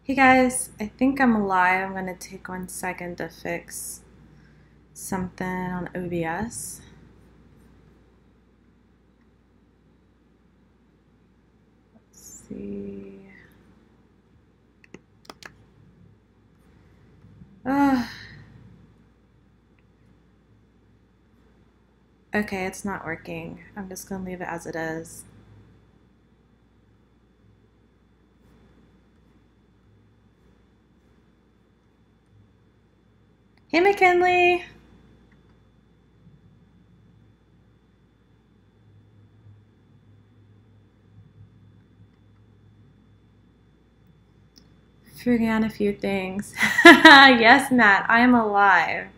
Hey guys, I think I'm live. I'm going to take 1 second to fix something on OBS. Let's see. Okay, it's not working. I'm just going to leave it as it is. Hey McKinley! Figuring out a few things. Yes, Matt, I am alive.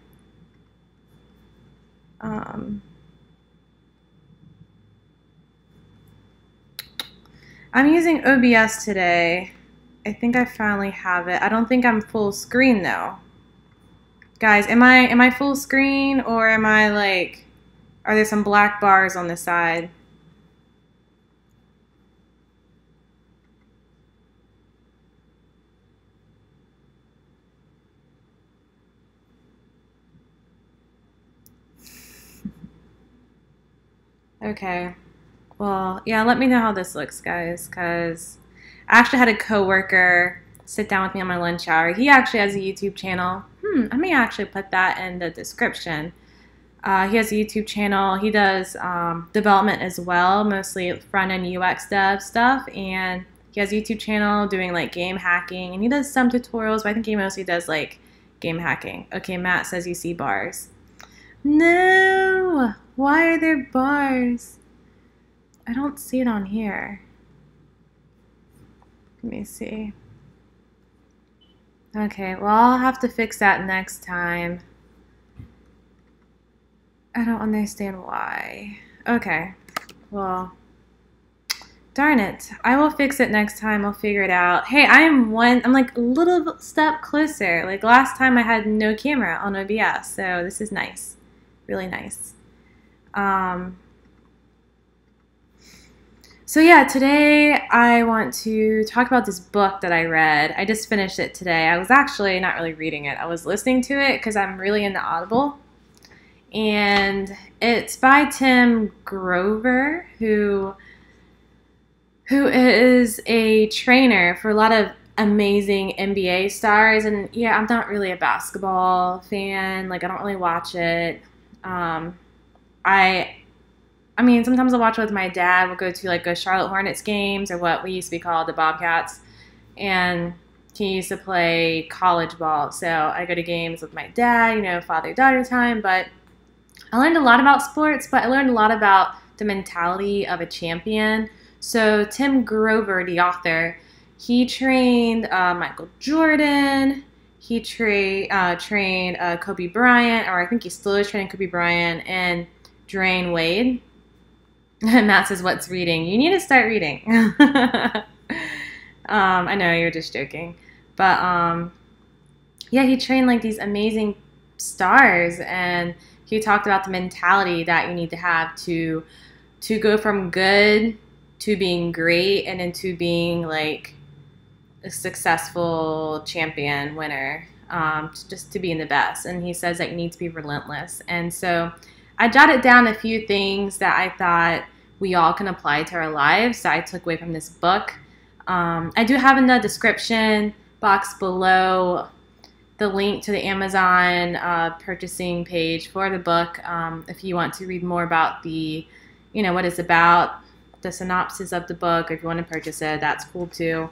I'm using OBS today. I think I finally have it. I don't think I'm full screen though. Guys, am I full screen or am I like, are there some black bars on the side? Okay. Well, yeah, let me know how this looks, guys, because I actually had a coworker sit down with me on my lunch hour. He actually has a YouTube channel. I may actually put that in the description. He has a YouTube channel. He does development as well, mostly front-end UX dev stuff, and he has a YouTube channel doing like game hacking, and he does some tutorials, but I think he mostly does like game hacking. Okay, Matt says you see bars. No! Why are there bars? I don't see it on here. Let me see. Okay, well, I'll have to fix that next time. I don't understand why. Okay, well, darn it. I will fix it next time. I'll figure it out. Hey, I'm like a little step closer. Like last time I had no camera on OBS, so this is nice. Really nice. So yeah, today I want to talk about this book that I read. I just finished it today. I was actually not really reading it. I was listening to it because I'm really into Audible. And it's by Tim Grover, who is a trainer for a lot of amazing NBA stars. And yeah, I'm not really a basketball fan. Like, I don't really watch it. I mean, sometimes I'll watch it with my dad. We'll go to like a Charlotte Hornets games, or what we used to be called the Bobcats. And he used to play college ball. So I go to games with my dad, you know, father-daughter time. But I learned a lot about sports, but I learned a lot about the mentality of a champion. So Tim Grover, the author, he trained Michael Jordan. He trained Kobe Bryant, or I think he still is training Kobe Bryant, and Dwayne Wade. Matt says, what's reading? You need to start reading. I know, you're just joking. But yeah, he trained like these amazing stars, and he talked about the mentality that you need to have to go from good to being great and into being like a successful champion winner, just to being the best. And he says that you need to be relentless. And so I jotted down a few things that I thought we all can apply to our lives that I took away from this book. I do have in the description box below the link to the Amazon purchasing page for the book. If you want to read more about the, you know, what it's about, the synopsis of the book, or if you want to purchase it, that's cool too.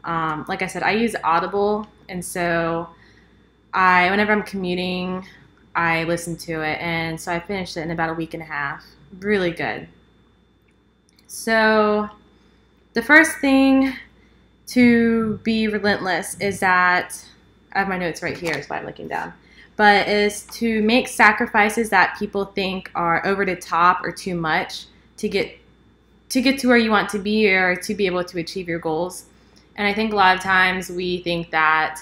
Like I said, I use Audible, and so whenever I'm commuting, I listened to it, and so I finished it in about a week and a half. Really good. So the first thing to be relentless is that, I have my notes right here, so I'm looking down, but is to make sacrifices that people think are over the top or too much to get to where you want to be, or to be able to achieve your goals. And I think a lot of times we think that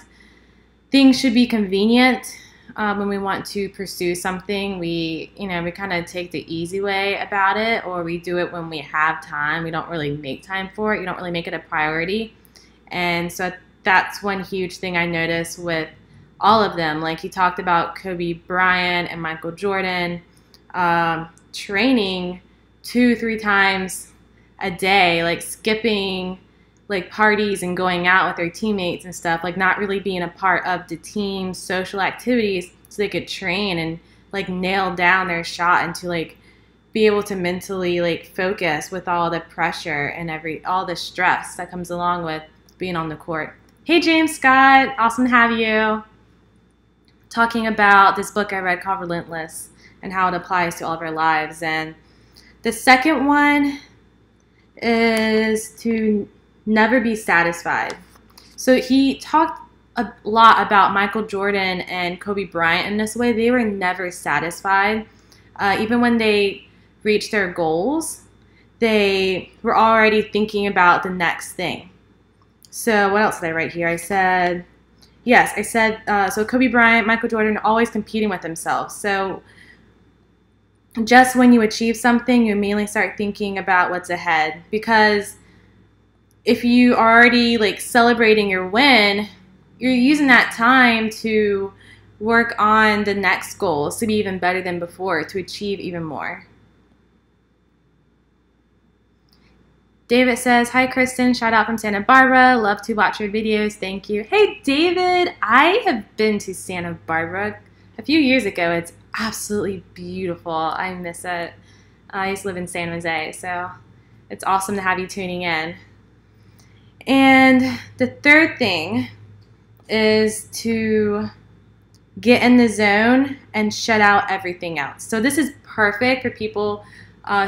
things should be convenient. When we want to pursue something, we kind of take the easy way about it, or we do it when we have time. We don't really make time for it. You don't really make it a priority. And so that's one huge thing I noticed with all of them. Like he talked about Kobe Bryant and Michael Jordan training 2-3 times a day, like skipping like parties and going out with their teammates and stuff, like not really being a part of the team social activities so they could train and like nail down their shot and to like be able to mentally like focus with all the pressure and all the stress that comes along with being on the court. Hey James Scott, awesome to have you. Talking about this book I read called Relentless and how it applies to all of our lives. And the second one is to never be satisfied. So he talked a lot about Michael Jordan and Kobe Bryant in this way. They were never satisfied. Even when they reached their goals, they were already thinking about the next thing. So what else did I write here? I said, so Kobe Bryant, Michael Jordan are always competing with themselves. So just when you achieve something, you immediately start thinking about what's ahead. Because if you are already like celebrating your win, you're using that time to work on the next goals to be even better than before, to achieve even more. David says, hi Kristen, shout out from Santa Barbara. Love to watch your videos. Thank you. Hey David, I have been to Santa Barbara a few years ago. It's absolutely beautiful. I miss it. I used to live in San Jose, so it's awesome to have you tuning in. And the third thing is to get in the zone and shut out everything else. So this is perfect for people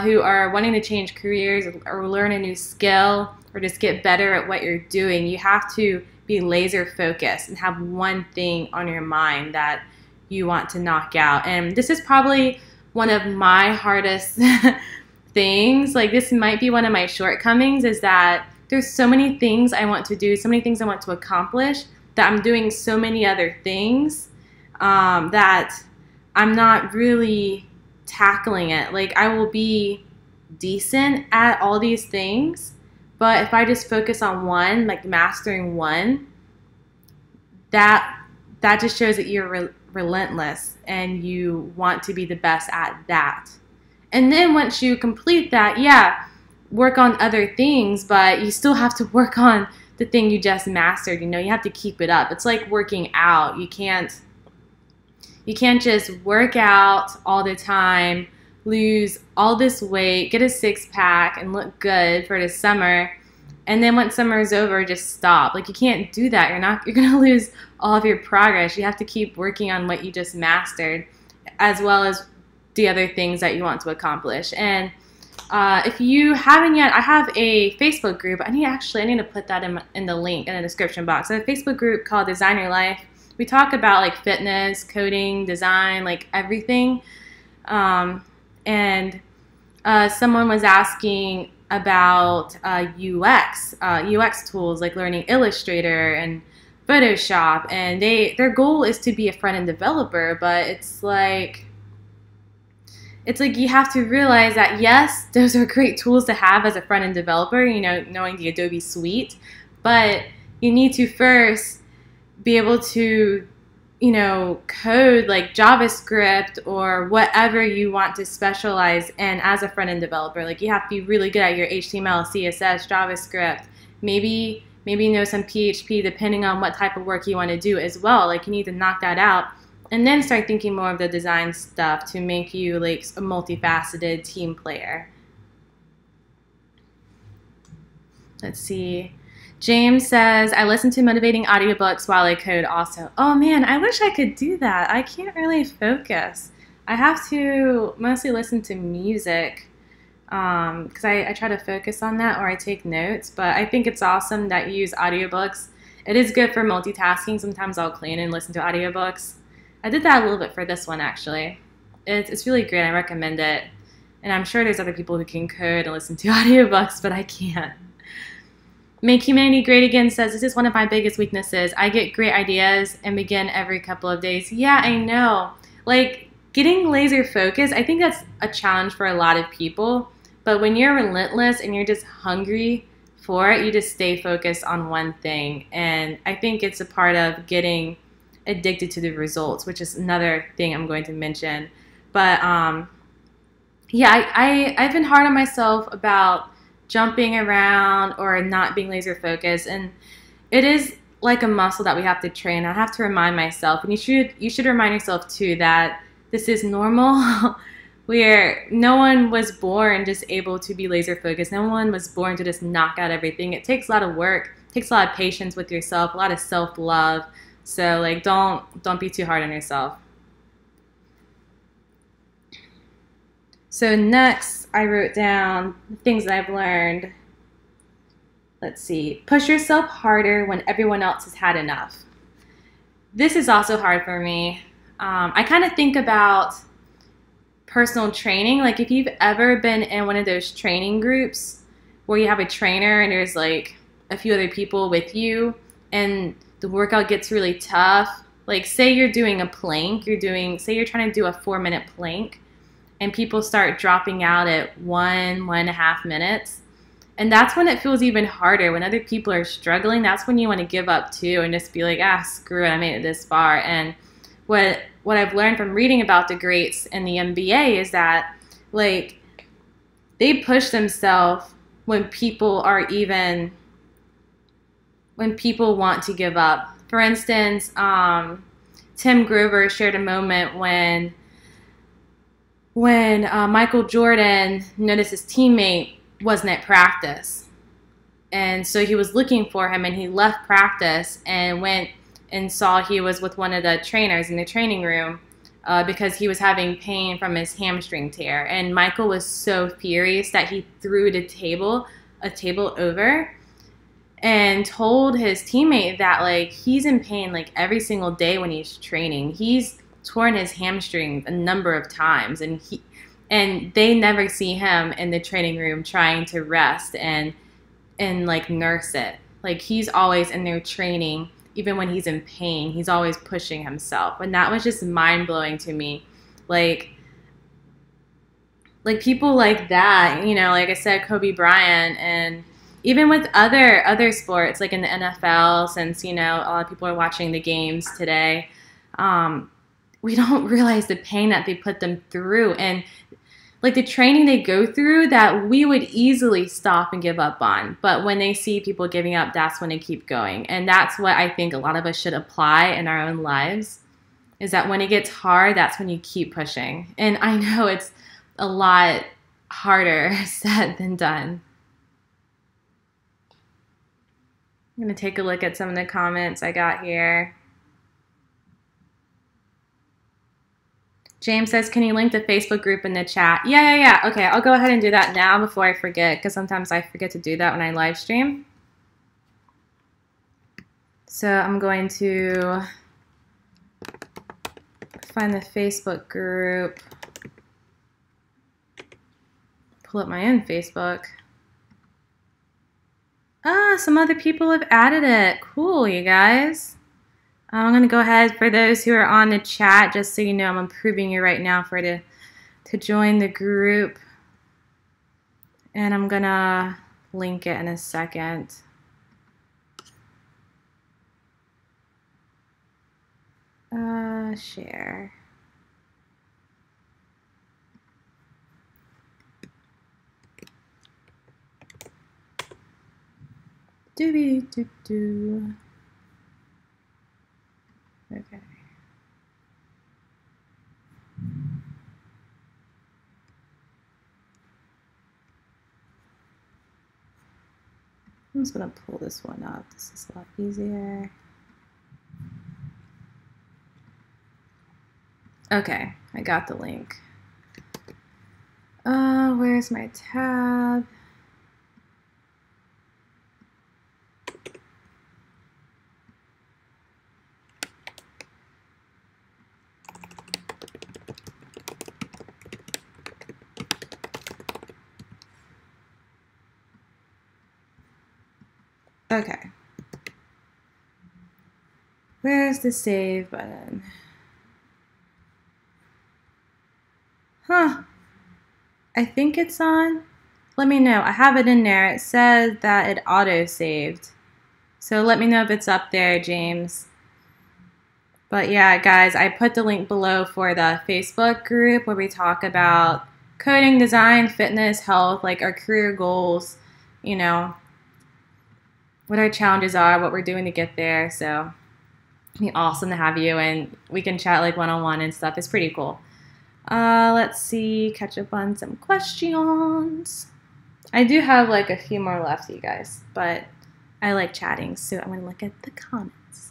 who are wanting to change careers or learn a new skill or just get better at what you're doing. You have to be laser focused and have one thing on your mind that you want to knock out. And this is probably one of my hardest things. Like this might be one of my shortcomings, is that there's so many things I want to do, so many things I want to accomplish, that I'm doing so many other things that I'm not really tackling it. Like I will be decent at all these things, but if I just focus on one, like mastering one, that just shows that you're relentless and you want to be the best at that. And then once you complete that, yeah, work on other things, but you still have to work on the thing you just mastered. You know, you have to keep it up. It's like working out. You can't just work out all the time, lose all this weight, get a six-pack, and look good for the summer, and then once summer is over, just stop. Like you can't do that. You're gonna lose all of your progress. You have to keep working on what you just mastered, as well as the other things that you want to accomplish. And if you haven't yet, I have a Facebook group. I need to put that in the link in the description box. I have a Facebook group called Design Your Life. We talk about like fitness, coding, design, like everything. And someone was asking about UX tools, like learning Illustrator and Photoshop. And their goal is to be a front-end developer, but it's like you have to realize that yes, those are great tools to have as a front-end developer, you know, knowing the Adobe suite, but you need to first be able to, you know, code like JavaScript or whatever you want to specialize in as a front-end developer. Like you have to be really good at your HTML, CSS, JavaScript, maybe know some PHP depending on what type of work you want to do as well. Like you need to knock that out and then start thinking more of the design stuff to make you like a multifaceted team player. Let's see. James says, I listen to motivating audiobooks while I code also. Oh man, I wish I could do that. I can't really focus. I have to mostly listen to music because I try to focus on that, or I take notes. But I think it's awesome that you use audiobooks. It is good for multitasking. Sometimes I'll clean and listen to audiobooks. I did that a little bit for this one actually. It's really great. I recommend it. And I'm sure there's other people who can code and listen to audiobooks, but I can't. Make Humanity Great Again says, this is one of my biggest weaknesses. I get great ideas and begin every couple of days. Yeah, I know. Like, getting laser focused, I think that's a challenge for a lot of people. But when you're relentless and you're just hungry for it. You just stay focused on one thing. And I think it's a part of getting addicted to the results, which is another thing I'm going to mention. But yeah, I've been hard on myself about jumping around or not being laser focused. And it is like a muscle that we have to train. I have to remind myself, and you should remind yourself too, that this is normal. Where no one was born just able to be laser focused. No one was born to just knock out everything. It takes a lot of work. It takes a lot of patience with yourself, a lot of self-love. So like don't be too hard on yourself. So next I wrote down the things that I've learned. Let's see. Push yourself harder when everyone else has had enough. This is also hard for me. I kind of think about personal training. Like if you've ever been in one of those training groups where you have a trainer and there's like a few other people with you and the workout gets really tough. Like say you're doing a plank, say you're trying to do a 4-minute plank and people start dropping out at 1.5 minutes. And that's when it feels even harder. When other people are struggling, that's when you want to give up too and just be like, screw it, I made it this far. And what I've learned from reading about the greats in the NBA is that like they push themselves when people want to give up. For instance, Tim Grover shared a moment when Michael Jordan noticed his teammate wasn't at practice. And so he was looking for him and he left practice and went and saw he was with one of the trainers in the training room because he was having pain from his hamstring tear. And Michael was so furious that he threw a table over and told his teammate that like he's in pain like every single day when he's training. He's torn his hamstring a number of times and they never see him in the training room trying to rest and like nurse it. Like he's always in there training. Even when he's in pain, he's always pushing himself. And that was just mind-blowing to me. Like people like that, you know, like I said, Kobe Bryant, and even with other sports, like in the NFL, since, you know, a lot of people are watching the games today, we don't realize the pain that they put them through. And like the training they go through that we would easily stop and give up on. But when they see people giving up, that's when they keep going. And that's what I think a lot of us should apply in our own lives, is that when it gets hard, that's when you keep pushing. And I know it's a lot harder said than done. I'm going to take a look at some of the comments I got here. James says, can you link the Facebook group in the chat? Yeah. Okay, I'll go ahead and do that now before I forget, because sometimes I forget to do that when I live stream. So I'm going to find the Facebook group, pull up my own Facebook. Some other people have added it. Cool, you guys. I'm going to go ahead, for those who are on the chat, just so you know, I'm approving you right now to join the group. And I'm going to link it in a second. Share. Doobie-doo-doo. Okay. I'm just going to pull this one up. This is a lot easier. Okay, I got the link. Where's my tab? Okay. Where's the save button? Huh. I think it's on. let me know. I have it in there. It said that it auto-saved. So let me know if it's up there, James. But yeah, guys, I put the link below for the Facebook group where we talk about coding, design, fitness, health, like our career goals, you know, what our challenges are, what we're doing to get there. So it'd be awesome to have you, and we can chat like one-on-one and stuff. It's pretty cool. Let's see, catch up on some questions. I do have like a few more left, you guys, but I like chatting, so I'm gonna look at the comments.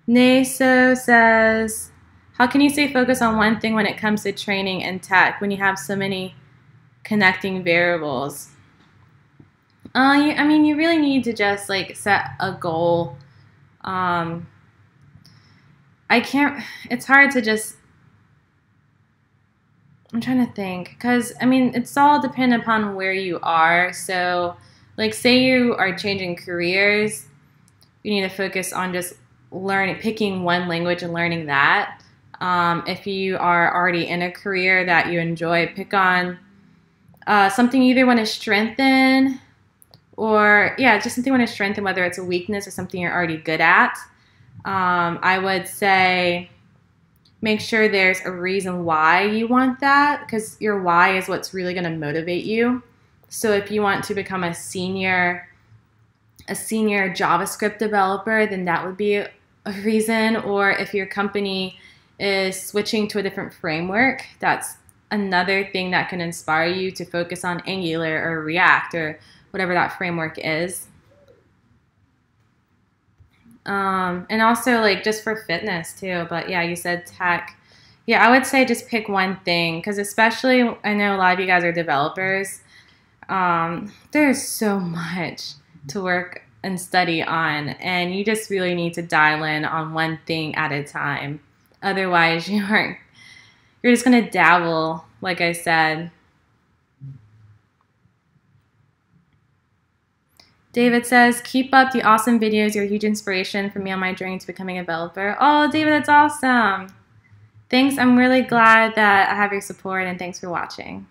Naso says, how can you stay focused on one thing when it comes to training and tech when you have so many connecting variables? I mean, you really need to just like set a goal. It's hard to just, I'm trying to think, because I mean, it's all dependent upon where you are. So like say you are changing careers, you need to focus on just picking one language and learning that. If you are already in a career that you enjoy, pick on something you either want to strengthen or, yeah, just something you want to strengthen, whether it's a weakness or something you're already good at. I would say make sure there's a reason why you want that, because your why is what's really going to motivate you. So if you want to become a senior JavaScript developer, then that would be a reason. Or if your company is switching to a different framework, that's another thing that can inspire you to focus on Angular or React or whatever that framework is. And also like just for fitness too. But yeah, you said tech. Yeah, I would say just pick one thing, because especially I know a lot of you guys are developers. There's so much to work and study on, and you just really need to dial in on one thing at a time. Otherwise, you're just gonna dabble, like I said. David says, keep up the awesome videos. You're a huge inspiration for me on my journey to becoming a developer. Oh, David, that's awesome. Thanks. I'm really glad that I have your support, and thanks for watching.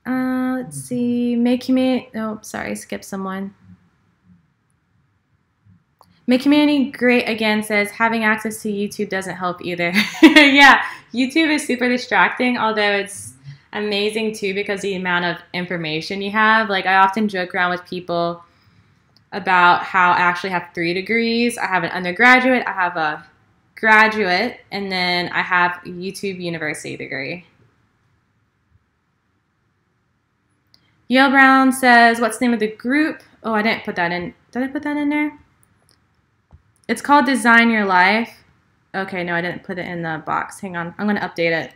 Let's see. Make community. Oh, sorry, skip someone. Make community great again says, having access to YouTube doesn't help either. Yeah, YouTube is super distracting, although it's amazing too because the amount of information you have. Like I often joke around with people about how I actually have 3 degrees. I have an undergraduate, I have a graduate, and then I have a YouTube university degree. Yale Brown says, what's the name of the group? Oh, I didn't put that in. Did I put that in there? It's called Design Your Life. Okay, no, I didn't put it in the box. Hang on. I'm going to update it.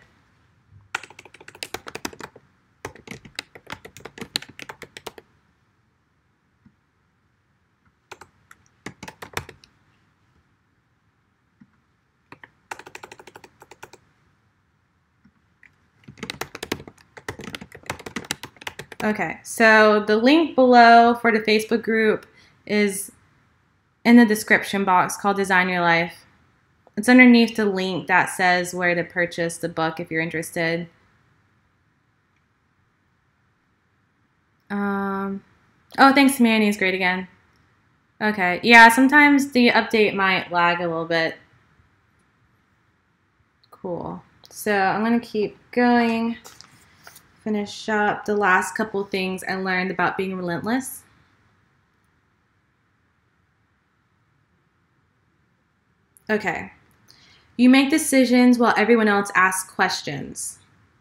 Okay, so the link below for the Facebook group is in the description box, called Design Your Life. It's underneath the link that says where to purchase the book if you're interested. Oh, thanks, Manny. It's great again. Okay, yeah, sometimes the update might lag a little bit. Cool. So I'm going to keep going. Finish up the last couple things I learned about being relentless. Okay. You make decisions while everyone else asks questions.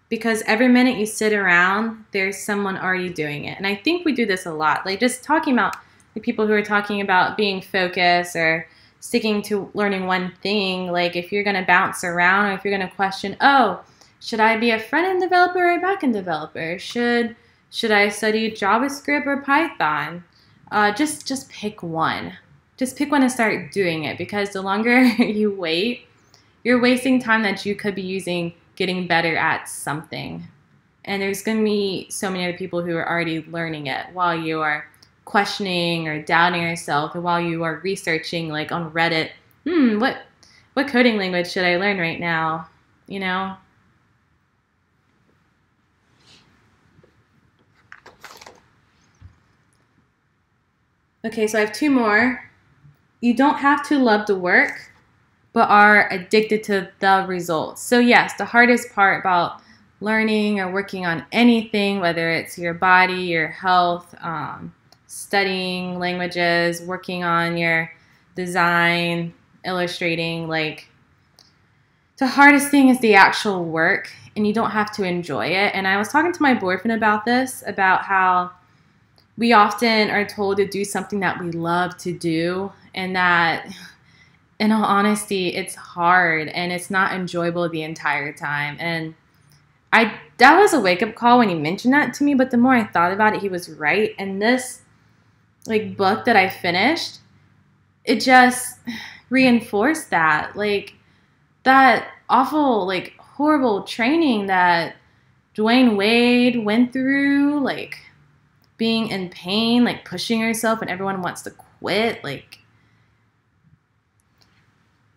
Because every minute you sit around, there's someone already doing it. And I think we do this a lot. Like just talking about the people who are talking about being focused or sticking to learning one thing. Like if you're going to bounce around or if you're going to question, oh, should I be a front-end developer or a back-end developer? Should I study JavaScript or Python? Just pick one. Just pick one and start doing it, because the longer you wait, you're wasting time that you could be using getting better at something. And there's going to be so many other people who are already learning it while you are questioning or doubting yourself, or while you are researching like on Reddit, what coding language should I learn right now? You know? Okay, so I have two more. You don't have to love the work, but are addicted to the results. So yes, the hardest part about learning or working on anything, whether it's your body, your health, studying languages, working on your design, illustrating, like the hardest thing is the actual work, and you don't have to enjoy it. And I was talking to my boyfriend about this, about how we often are told to do something that we love to do, and that in all honesty, it's hard and it's not enjoyable the entire time. And that was a wake-up call when he mentioned that to me, but the more I thought about it, he was right. And this like book that I finished, it just reinforced that. Like that awful, like horrible training that Dwayne Wade went through, like being in pain, like pushing yourself and everyone wants to quit, like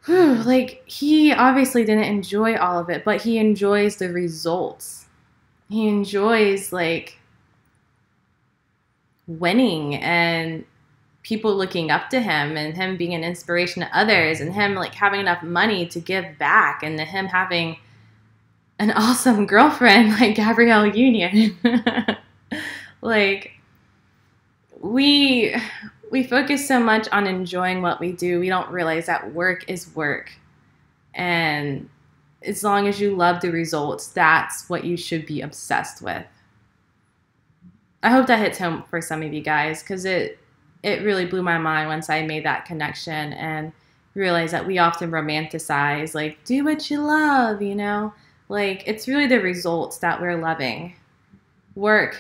like he obviously didn't enjoy all of it, but he enjoys the results. He enjoys like winning and people looking up to him and him being an inspiration to others and him like having enough money to give back and him having an awesome girlfriend like Gabrielle Union. Like we focus so much on enjoying what we do, we don't realize that work is work. And as long as you love the results, that's what you should be obsessed with. I hope that hits home for some of you guys, because it really blew my mind once I made that connection and realized that we often romanticize, like, do what you love, you know? Like, it's really the results that we're loving. Work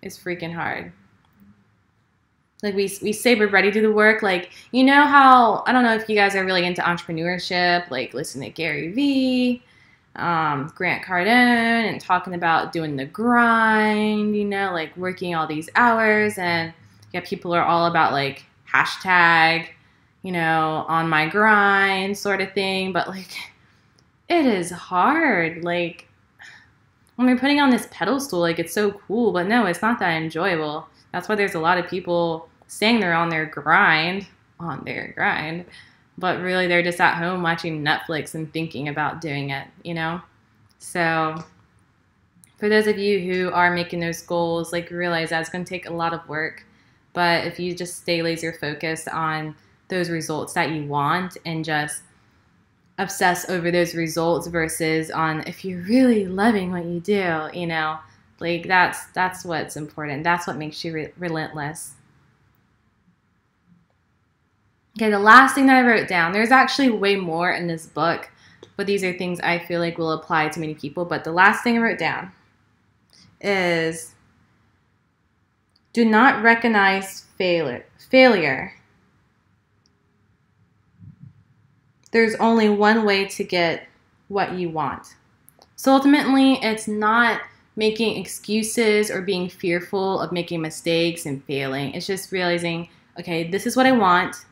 is freaking hard. Like we say we're ready to do the work. Like, you know how, I don't know if you guys are really into entrepreneurship, like listen to Gary Vee, Grant Cardone, and talking about doing the grind, you know, like working all these hours. And yeah, people are all about like hashtag, you know, on my grind sort of thing. But like, it is hard. Like when we're putting on this pedestal, like it's so cool, but no, it's not that enjoyable. That's why there's a lot of people saying they're on their grind, but really they're just at home watching Netflix and thinking about doing it, you know? So for those of you who are making those goals, like realize that it's going to take a lot of work, but if you just stay laser focused on those results that you want and just obsess over those results versus on if you're really loving what you do, you know, like that's what's important. That's what makes you relentless. Okay, the last thing that I wrote down, there's actually way more in this book, but these are things I feel like will apply to many people. But the last thing I wrote down is do not recognize failure. There's only one way to get what you want. So ultimately, it's not making excuses or being fearful of making mistakes and failing. It's just realizing, okay, this is what I want.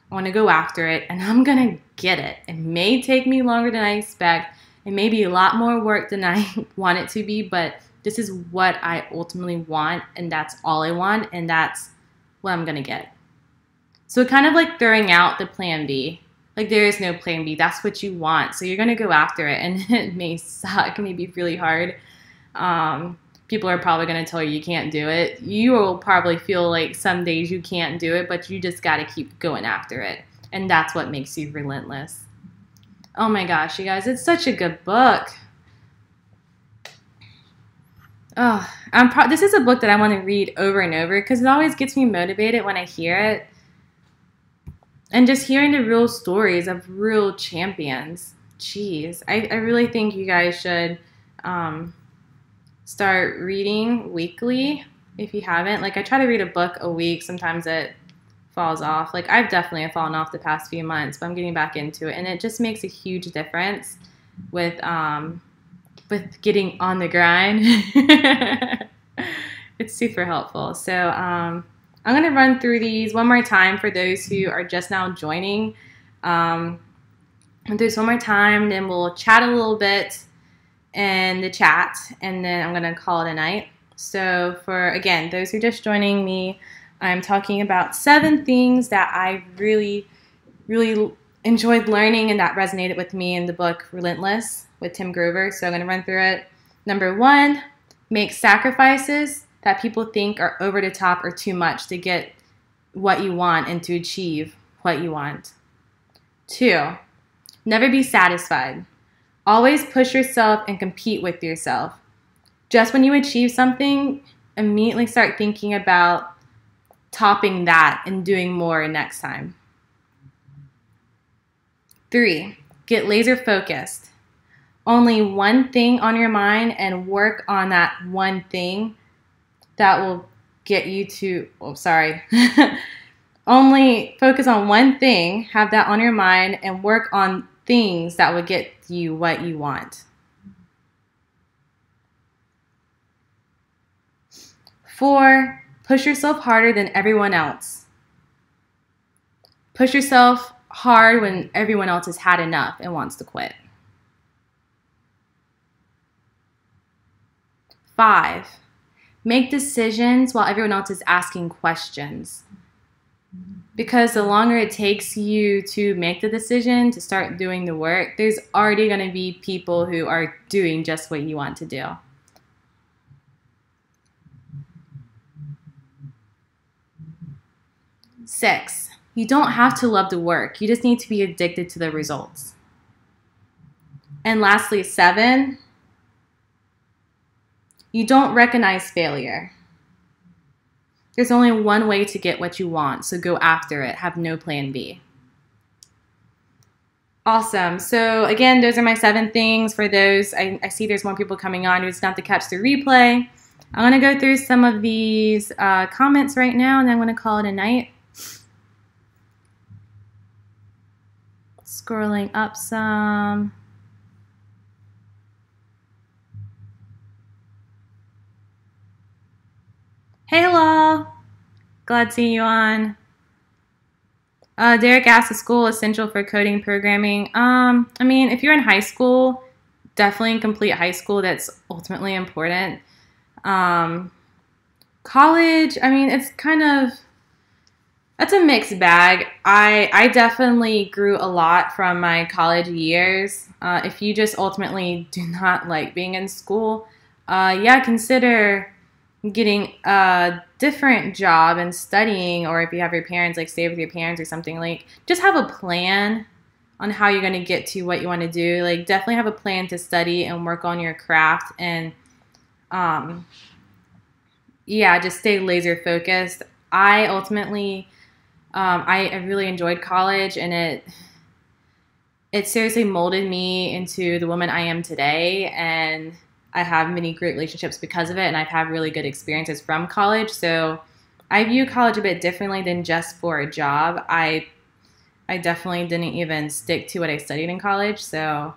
I want to go after it, and I'm going to get it. It may take me longer than I expect. It may be a lot more work than I want it to be, but this is what I ultimately want, and that's all I want, and that's what I'm going to get. So kind of like throwing out the plan B. Like there is no plan B. That's what you want. So you're going to go after it, and it may suck. It may be really hard. People are probably going to tell you can't do it. You will probably feel like some days you can't do it, but you just got to keep going after it. And that's what makes you relentless. Oh my gosh, you guys, it's such a good book. Oh, this is a book that I want to read over and over because it always gets me motivated when I hear it. And just hearing the real stories of real champions. Jeez, I really think you guys should start reading weekly if you haven't. Like I try to read a book a week. Sometimes it falls off. Like I've definitely fallen off the past few months, but I'm getting back into it. And it just makes a huge difference with getting on the grind. It's super helpful. So I'm going to run through these one more time for those who are just now joining. I'll do this one more time, then we'll chat a little bit in the chat, and then I'm going to call it a night. So for, again, those who are just joining me, I'm talking about 7 things that I really, really enjoyed learning and that resonated with me in the book Relentless with Tim Grover. So I'm going to run through it. Number 1, make sacrifices that people think are over the top or too much to get what you want and to achieve what you want. 2, never be satisfied. Always push yourself and compete with yourself. Just when you achieve something, immediately start thinking about topping that and doing more next time. 3, get laser focused. Only one thing on your mind and work on that one thing that will get you to, Only focus on one thing, have that on your mind, and work on things that will get you what you want. 4, push yourself harder than everyone else. Push yourself hard when everyone else has had enough and wants to quit. 5, make decisions while everyone else is asking questions. Because the longer it takes you to make the decision, to start doing the work, there's already going to be people who are doing just what you want to do. 6, you don't have to love the work. You just need to be addicted to the results. And lastly, 7, you don't recognize failure. There's only one way to get what you want, so go after it. Have no plan B. Awesome. So again, those are my 7 things. For those, I see there's more people coming on. You're just going to have to catch the replay. I'm going to go through some of these comments right now, and then I'm going to call it a night. Scrolling up some. Hey, hello. Glad seeing you on. Derek asked, is school essential for coding programming? I mean, if you're in high school, definitely complete high school. That's ultimately important. College, I mean, it's kind of, that's a mixed bag. I definitely grew a lot from my college years. If you just ultimately do not like being in school, yeah, consider getting a different job and studying, or if you have your parents, like stay with your parents or something, like just have a plan on how you're going to get to what you want to do. Like definitely have a plan to study and work on your craft, and yeah, just stay laser focused. I ultimately, I really enjoyed college, and it seriously molded me into the woman I am today, and I have many great relationships because of it, and I've had really good experiences from college. So I view college a bit differently than just for a job. I definitely didn't even stick to what I studied in college. So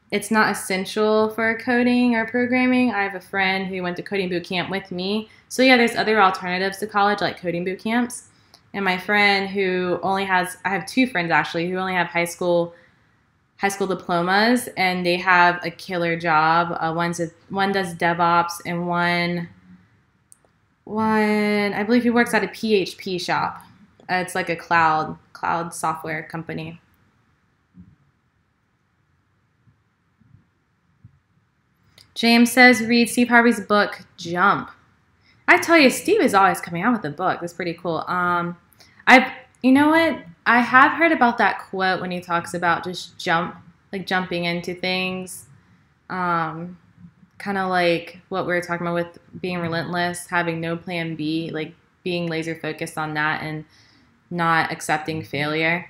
it's not essential for coding or programming. I have a friend who went to coding boot camp with me. So yeah, there's other alternatives to college like coding boot camps. And my friend who only has, I have 2 friends actually who only have high school diplomas, and they have a killer job. One does DevOps, and one I believe he works at a PHP shop. It's like a cloud software company. James says, read Steve Harvey's book, Jump. I tell you, Steve is always coming out with a book. That's pretty cool. You know what? I have heard about that quote when he talks about just jumping into things. Kind of like what we were talking about with being relentless, having no plan B, like being laser focused on that and not accepting failure.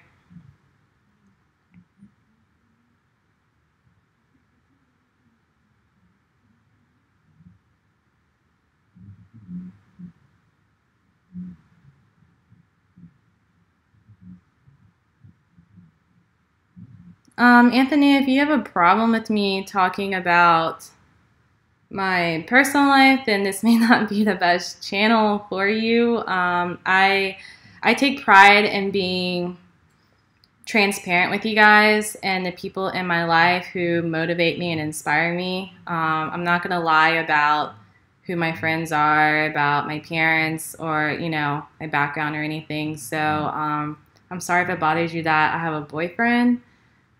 Anthony, if you have a problem with me talking about my personal life, then this may not be the best channel for you. I take pride in being transparent with you guys and the people in my life who motivate me and inspire me. I'm not going to lie about who my friends are, about my parents, or, you know, my background or anything. So I'm sorry if it bothers you that I have a boyfriend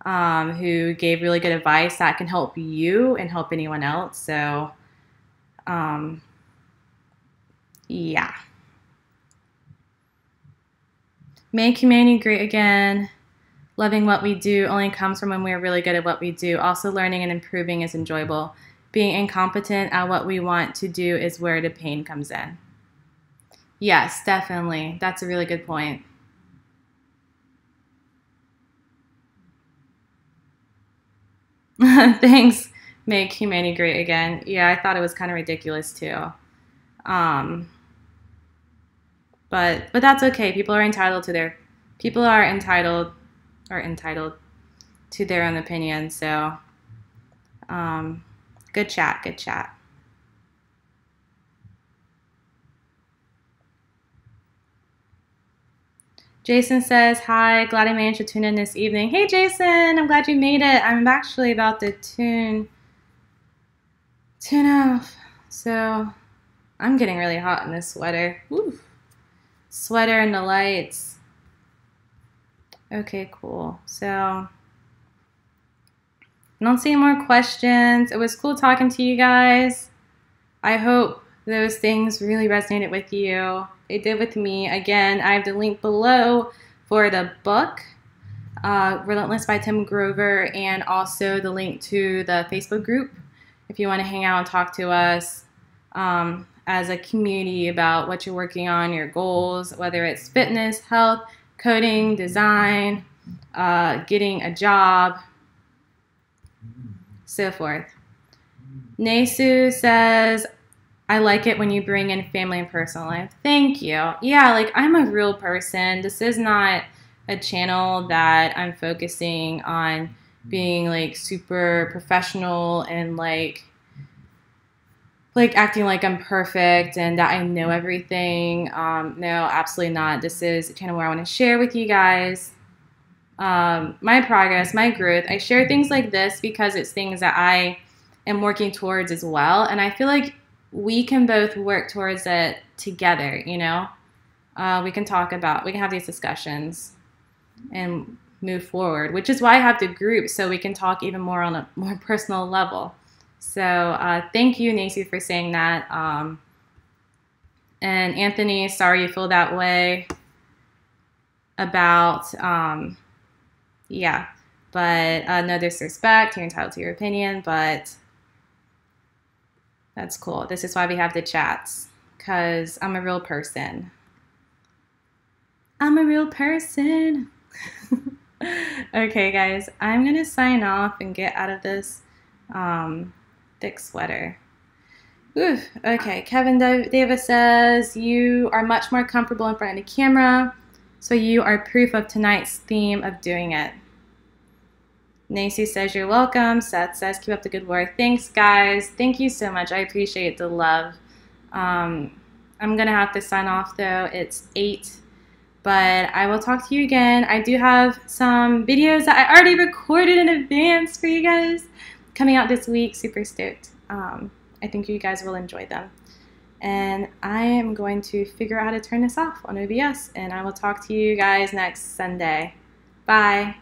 who gave really good advice that can help you and help anyone else. So, yeah. Make humanity great again. Loving what we do only comes from when we're really good at what we do. Also, learning and improving is enjoyable. Being incompetent at what we want to do is where the pain comes in. Yes, definitely. That's a really good point. Thanks. Make humanity great again. Yeah, I thought it was kind of ridiculous too. Um, but that's okay. People are entitled to their own opinion. So, um, good chat. Good chat. Jason says, hi, glad I managed to tune in this evening. Hey, Jason, I'm glad you made it. I'm actually about to tune off. So I'm getting really hot in this sweater. Woo. Sweater and the lights. Okay, cool. So I don't see any more questions. It was cool talking to you guys. I hope those things really resonated with you. It did with me. Again, I have the link below for the book, Relentless by Tim Grover, and also the link to the Facebook group if you want to hang out and talk to us as a community about what you're working on, your goals, whether it's fitness, health, coding, design, getting a job, so forth. Nesu says, I like it when you bring in family and personal life. Thank you. Yeah, like I'm a real person. This is not a channel that I'm focusing on being like super professional and like acting like I'm perfect and that I know everything. No, absolutely not. This is a channel where I want to share with you guys my progress, my growth. I share things like this because it's things that I am working towards as well. And I feel like we can both work towards it together, you know? We can have these discussions and move forward, which is why I have the group, so we can talk even more on a more personal level. So thank you, Nacy, for saying that. And Anthony, sorry you feel that way about, yeah. But no disrespect, you're entitled to your opinion, but that's cool. This is why we have the chats, because I'm a real person. I'm a real person. Okay, guys, I'm going to sign off and get out of this thick sweater. Oof. Okay, Kevin Davis says, you are much more comfortable in front of the camera, so you are proof of tonight's theme of doing it. Nacy says, you're welcome. Seth says, keep up the good work. Thanks, guys. Thank you so much. I appreciate the love. I'm going to have to sign off, though. It's 8. But I will talk to you again. I do have some videos that I already recorded in advance for you guys coming out this week. Super stoked. I think you guys will enjoy them. And I am going to figure out how to turn this off on OBS. And I will talk to you guys next Sunday. Bye.